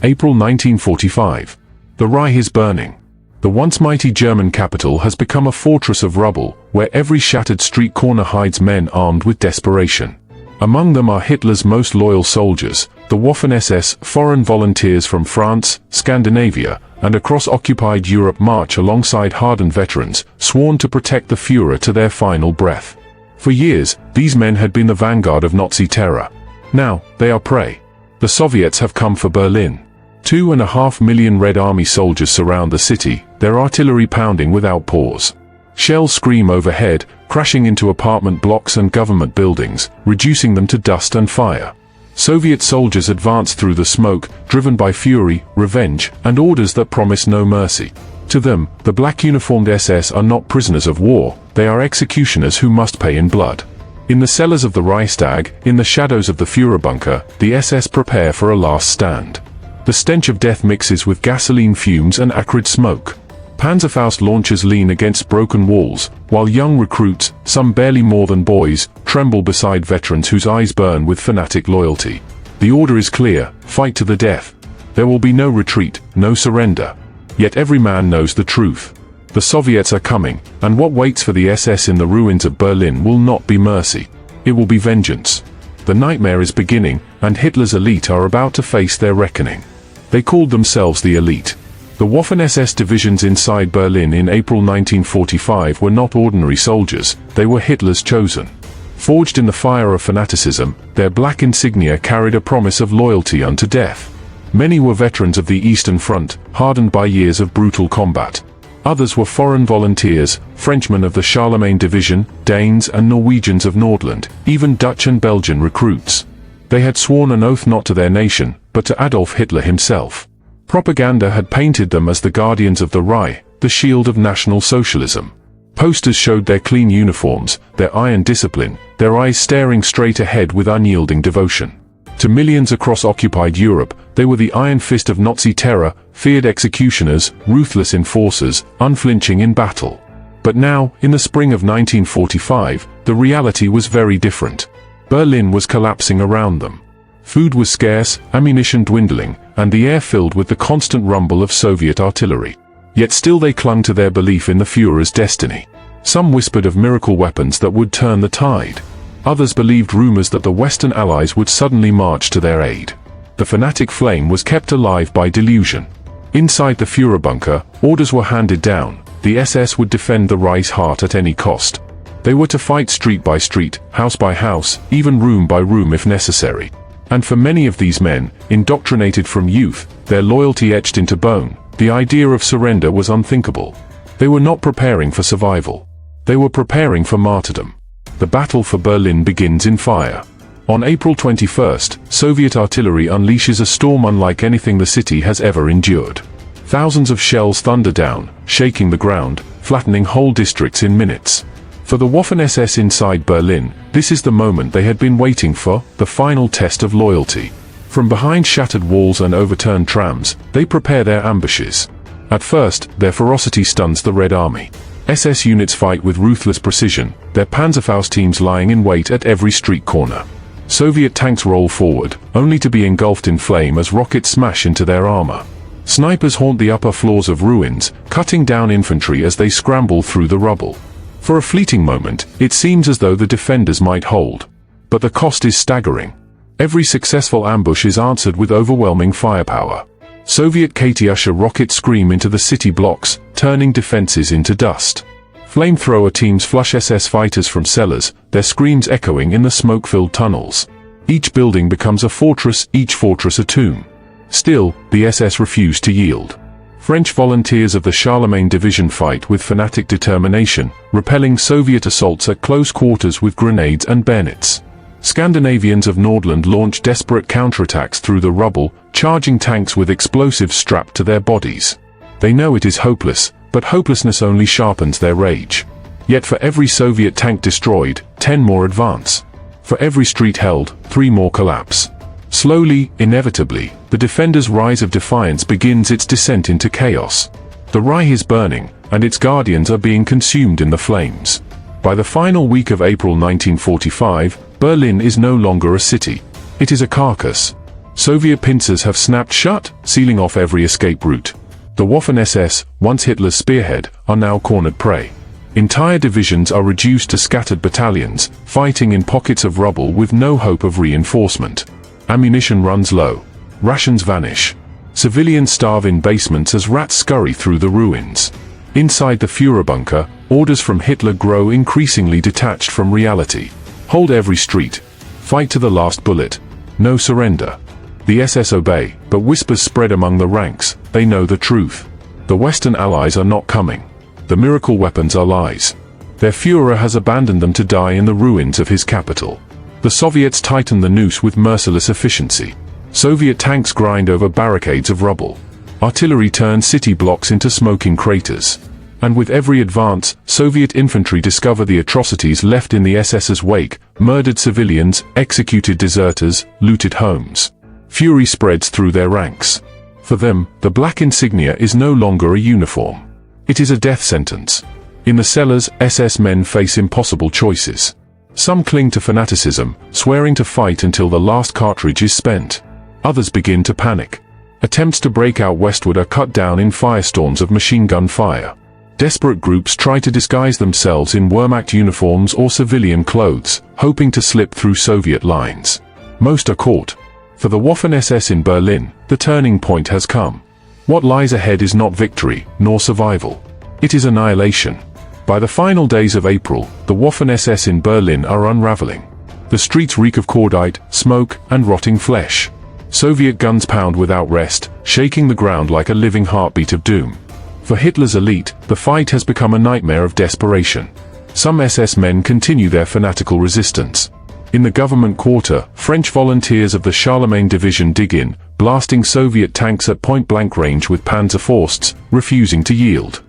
April 1945. The Reich is burning. The once mighty German capital has become a fortress of rubble, where every shattered street corner hides men armed with desperation. Among them are Hitler's most loyal soldiers, the Waffen-SS, foreign volunteers from France, Scandinavia, and across occupied Europe march alongside hardened veterans, sworn to protect the Führer to their final breath. For years, these men had been the vanguard of Nazi terror. Now, they are prey. The Soviets have come for Berlin. 2.5 million Red Army soldiers surround the city, their artillery pounding without pause. Shells scream overhead, crashing into apartment blocks and government buildings, reducing them to dust and fire. Soviet soldiers advance through the smoke, driven by fury, revenge, and orders that promise no mercy. To them, the black-uniformed SS are not prisoners of war, they are executioners who must pay in blood. In the cellars of the Reichstag, in the shadows of the Führer bunker, the SS prepare for a last stand. The stench of death mixes with gasoline fumes and acrid smoke. Panzerfaust launchers lean against broken walls, while young recruits, some barely more than boys, tremble beside veterans whose eyes burn with fanatic loyalty. The order is clear: fight to the death. There will be no retreat, no surrender. Yet every man knows the truth. The Soviets are coming, and what waits for the SS in the ruins of Berlin will not be mercy. It will be vengeance. The nightmare is beginning, and Hitler's elite are about to face their reckoning. They called themselves the elite. The Waffen-SS divisions inside Berlin in April 1945 were not ordinary soldiers, they were Hitler's chosen. Forged in the fire of fanaticism, their black insignia carried a promise of loyalty unto death. Many were veterans of the Eastern Front, hardened by years of brutal combat. Others were foreign volunteers, Frenchmen of the Charlemagne Division, Danes and Norwegians of Nordland, even Dutch and Belgian recruits. They had sworn an oath not to their nation, but to Adolf Hitler himself. Propaganda had painted them as the guardians of the Reich, the shield of National Socialism. Posters showed their clean uniforms, their iron discipline, their eyes staring straight ahead with unyielding devotion. To millions across occupied Europe, they were the iron fist of Nazi terror, feared executioners, ruthless enforcers, unflinching in battle. But now, in the spring of 1945, the reality was very different. Berlin was collapsing around them. Food was scarce, ammunition dwindling, and the air filled with the constant rumble of Soviet artillery. Yet still they clung to their belief in the Führer's destiny. Some whispered of miracle weapons that would turn the tide. Others believed rumors that the Western Allies would suddenly march to their aid. The fanatic flame was kept alive by delusion. Inside the Führer bunker, orders were handed down. The SS would defend the Reich's heart at any cost. They were to fight street by street, house by house, even room by room if necessary. And for many of these men, indoctrinated from youth, their loyalty etched into bone, the idea of surrender was unthinkable. They were not preparing for survival. They were preparing for martyrdom. The battle for Berlin begins in fire. On April 21st, Soviet artillery unleashes a storm unlike anything the city has ever endured. Thousands of shells thunder down, shaking the ground, flattening whole districts in minutes. For the Waffen-SS inside Berlin, this is the moment they had been waiting for, the final test of loyalty. From behind shattered walls and overturned trams, they prepare their ambushes. At first, their ferocity stuns the Red Army. SS units fight with ruthless precision, their Panzerfaust teams lying in wait at every street corner. Soviet tanks roll forward, only to be engulfed in flame as rockets smash into their armor. Snipers haunt the upper floors of ruins, cutting down infantry as they scramble through the rubble. For a fleeting moment, it seems as though the defenders might hold. But the cost is staggering. Every successful ambush is answered with overwhelming firepower. Soviet Katyusha rockets scream into the city blocks, turning defenses into dust. Flamethrower teams flush SS fighters from cellars, their screams echoing in the smoke-filled tunnels. Each building becomes a fortress, each fortress a tomb. Still, the SS refuse to yield. French volunteers of the Charlemagne Division fight with fanatic determination, repelling Soviet assaults at close quarters with grenades and bayonets. Scandinavians of Nordland launch desperate counterattacks through the rubble, charging tanks with explosives strapped to their bodies. They know it is hopeless, but hopelessness only sharpens their rage. Yet for every Soviet tank destroyed, 10 more advance. For every street held, 3 more collapse. Slowly, inevitably, the defenders' rise of defiance begins its descent into chaos. The Reich is burning, and its guardians are being consumed in the flames. By the final week of April 1945, Berlin is no longer a city. It is a carcass. Soviet pincers have snapped shut, sealing off every escape route. The Waffen-SS, once Hitler's spearhead, are now cornered prey. Entire divisions are reduced to scattered battalions, fighting in pockets of rubble with no hope of reinforcement. Ammunition runs low. Rations vanish. Civilians starve in basements as rats scurry through the ruins. Inside the Führer bunker, orders from Hitler grow increasingly detached from reality. Hold every street. Fight to the last bullet. No surrender. The SS obey, but whispers spread among the ranks. They know the truth. The Western allies are not coming. The miracle weapons are lies. Their Führer has abandoned them to die in the ruins of his capital. The Soviets tighten the noose with merciless efficiency. Soviet tanks grind over barricades of rubble. Artillery turns city blocks into smoking craters. And with every advance, Soviet infantry discover the atrocities left in the SS's wake: murdered civilians, executed deserters, looted homes. Fury spreads through their ranks. For them, the black insignia is no longer a uniform. It is a death sentence. In the cellars, SS men face impossible choices. Some cling to fanaticism, swearing to fight until the last cartridge is spent. Others begin to panic. Attempts to break out westward are cut down in firestorms of machine gun fire. Desperate groups try to disguise themselves in Wehrmacht uniforms or civilian clothes, hoping to slip through Soviet lines. Most are caught. For the Waffen-SS in Berlin, the turning point has come. What lies ahead is not victory, nor survival. It is annihilation. By the final days of April, the Waffen-SS in Berlin are unraveling. The streets reek of cordite, smoke, and rotting flesh. Soviet guns pound without rest, shaking the ground like a living heartbeat of doom. For Hitler's elite, the fight has become a nightmare of desperation. Some SS men continue their fanatical resistance. In the government quarter, French volunteers of the Charlemagne division dig in, blasting Soviet tanks at point-blank range with Panzerfausts, refusing to yield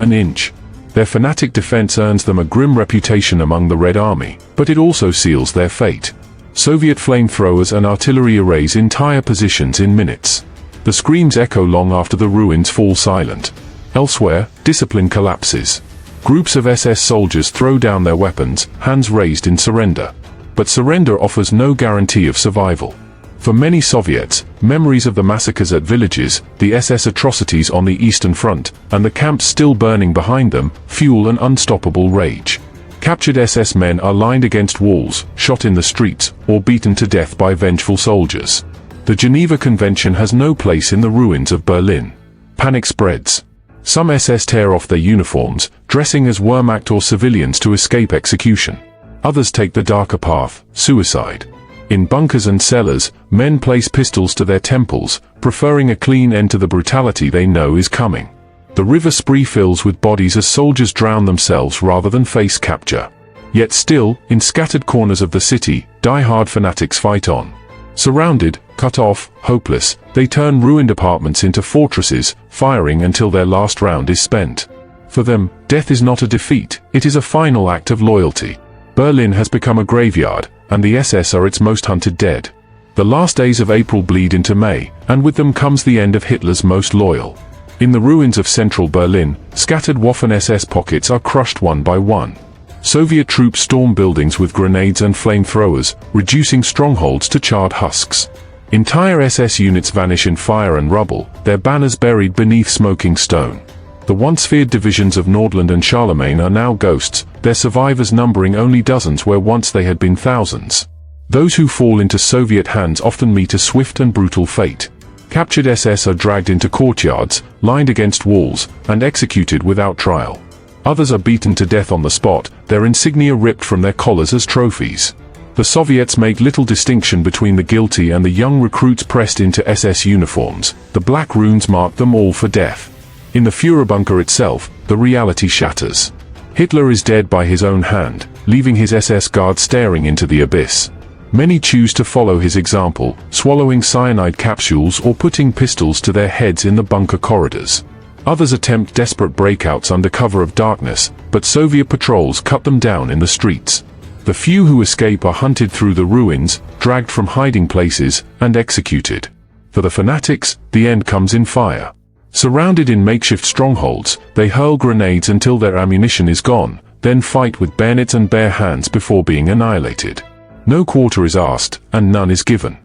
an inch. Their fanatic defense earns them a grim reputation among the Red Army, but it also seals their fate. Soviet flamethrowers and artillery erase entire positions in minutes. The screams echo long after the ruins fall silent. Elsewhere, discipline collapses. Groups of SS soldiers throw down their weapons, hands raised in surrender. But surrender offers no guarantee of survival. For many Soviets, memories of the massacres at villages, the SS atrocities on the Eastern Front, and the camps still burning behind them, fuel an unstoppable rage. Captured SS men are lined against walls, shot in the streets, or beaten to death by vengeful soldiers. The Geneva Convention has no place in the ruins of Berlin. Panic spreads. Some SS tear off their uniforms, dressing as Wehrmacht or civilians to escape execution. Others take the darker path, suicide. In bunkers and cellars, men place pistols to their temples, preferring a clean end to the brutality they know is coming. The river Spree fills with bodies as soldiers drown themselves rather than face capture. Yet still, in scattered corners of the city, die-hard fanatics fight on. Surrounded, cut off, hopeless, they turn ruined apartments into fortresses, firing until their last round is spent. For them, death is not a defeat, it is a final act of loyalty. Berlin has become a graveyard, and the SS are its most hunted dead. The last days of April bleed into May, and with them comes the end of Hitler's most loyal. In the ruins of central Berlin, scattered Waffen-SS pockets are crushed one by one. Soviet troops storm buildings with grenades and flamethrowers, reducing strongholds to charred husks. Entire SS units vanish in fire and rubble, their banners buried beneath smoking stone. The once feared divisions of Nordland and Charlemagne are now ghosts, their survivors numbering only dozens where once they had been thousands. Those who fall into Soviet hands often meet a swift and brutal fate. Captured SS are dragged into courtyards, lined against walls, and executed without trial. Others are beaten to death on the spot, their insignia ripped from their collars as trophies. The Soviets make little distinction between the guilty and the young recruits pressed into SS uniforms. The black runes mark them all for death. In the Führer bunker itself, the reality shatters. Hitler is dead by his own hand, leaving his SS guard staring into the abyss. Many choose to follow his example, swallowing cyanide capsules or putting pistols to their heads in the bunker corridors. Others attempt desperate breakouts under cover of darkness, but Soviet patrols cut them down in the streets. The few who escape are hunted through the ruins, dragged from hiding places, and executed. For the fanatics, the end comes in fire. Surrounded in makeshift strongholds, they hurl grenades until their ammunition is gone, then fight with bayonets and bare hands before being annihilated. No quarter is asked, and none is given.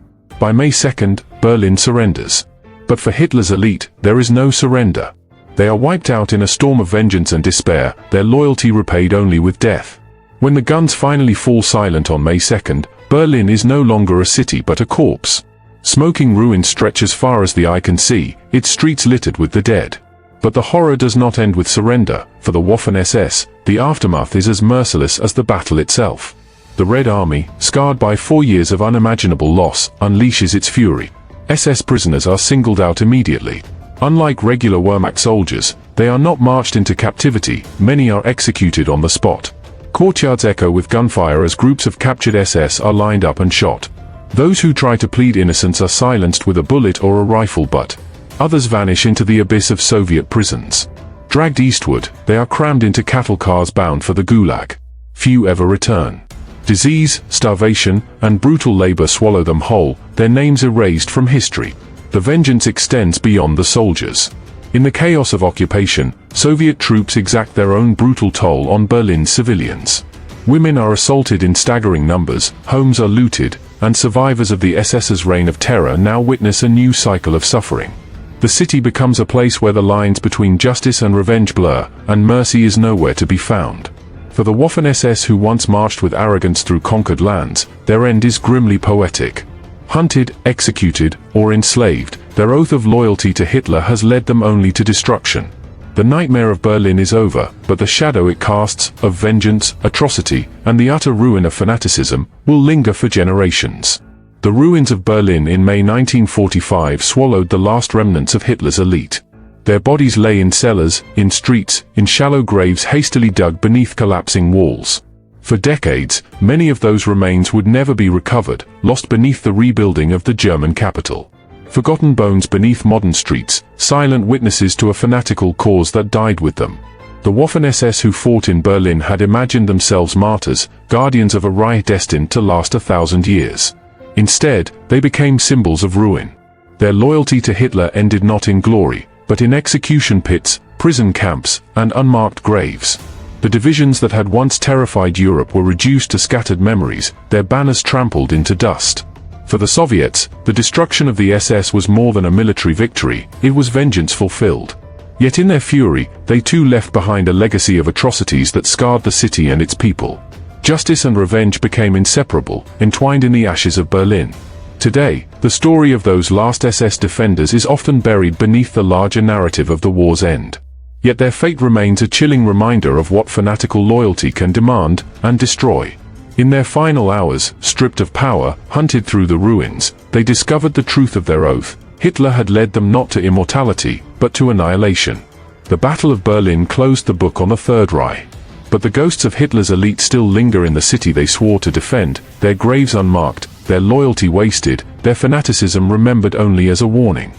By May 2nd, Berlin surrenders. But for Hitler's elite, there is no surrender. They are wiped out in a storm of vengeance and despair, their loyalty repaid only with death. When the guns finally fall silent on May 2nd, Berlin is no longer a city but a corpse. Smoking ruins stretch as far as the eye can see, its streets littered with the dead. But the horror does not end with surrender. For the Waffen-SS, the aftermath is as merciless as the battle itself. The Red Army, scarred by 4 years of unimaginable loss, unleashes its fury. SS prisoners are singled out immediately. Unlike regular Wehrmacht soldiers, they are not marched into captivity, many are executed on the spot. Courtyards echo with gunfire as groups of captured SS are lined up and shot. Those who try to plead innocence are silenced with a bullet or a rifle butt. Others vanish into the abyss of Soviet prisons. Dragged eastward, they are crammed into cattle cars bound for the Gulag. Few ever return. Disease, starvation, and brutal labor swallow them whole, their names erased from history. The vengeance extends beyond the soldiers. In the chaos of occupation, Soviet troops exact their own brutal toll on Berlin's civilians. Women are assaulted in staggering numbers, homes are looted, and survivors of the SS's reign of terror now witness a new cycle of suffering. The city becomes a place where the lines between justice and revenge blur, and mercy is nowhere to be found. For the Waffen-SS who once marched with arrogance through conquered lands, their end is grimly poetic. Hunted, executed, or enslaved, their oath of loyalty to Hitler has led them only to destruction. The nightmare of Berlin is over, but the shadow it casts, of vengeance, atrocity, and the utter ruin of fanaticism, will linger for generations. The ruins of Berlin in May 1945 swallowed the last remnants of Hitler's elite. Their bodies lay in cellars, in streets, in shallow graves hastily dug beneath collapsing walls. For decades, many of those remains would never be recovered, lost beneath the rebuilding of the German capital. Forgotten bones beneath modern streets, silent witnesses to a fanatical cause that died with them. The Waffen-SS who fought in Berlin had imagined themselves martyrs, guardians of a Reich destined to last 1,000 years. Instead, they became symbols of ruin. Their loyalty to Hitler ended not in glory, but in execution pits, prison camps, and unmarked graves. The divisions that had once terrified Europe were reduced to scattered memories, their banners trampled into dust. For the Soviets, the destruction of the SS was more than a military victory, it was vengeance fulfilled. Yet in their fury, they too left behind a legacy of atrocities that scarred the city and its people. Justice and revenge became inseparable, entwined in the ashes of Berlin. Today, the story of those last SS defenders is often buried beneath the larger narrative of the war's end. Yet their fate remains a chilling reminder of what fanatical loyalty can demand and destroy. In their final hours, stripped of power, hunted through the ruins, they discovered the truth of their oath. Hitler had led them not to immortality, but to annihilation. The Battle of Berlin closed the book on the Third Reich. But the ghosts of Hitler's elite still linger in the city they swore to defend, their graves unmarked, their loyalty wasted, their fanaticism remembered only as a warning.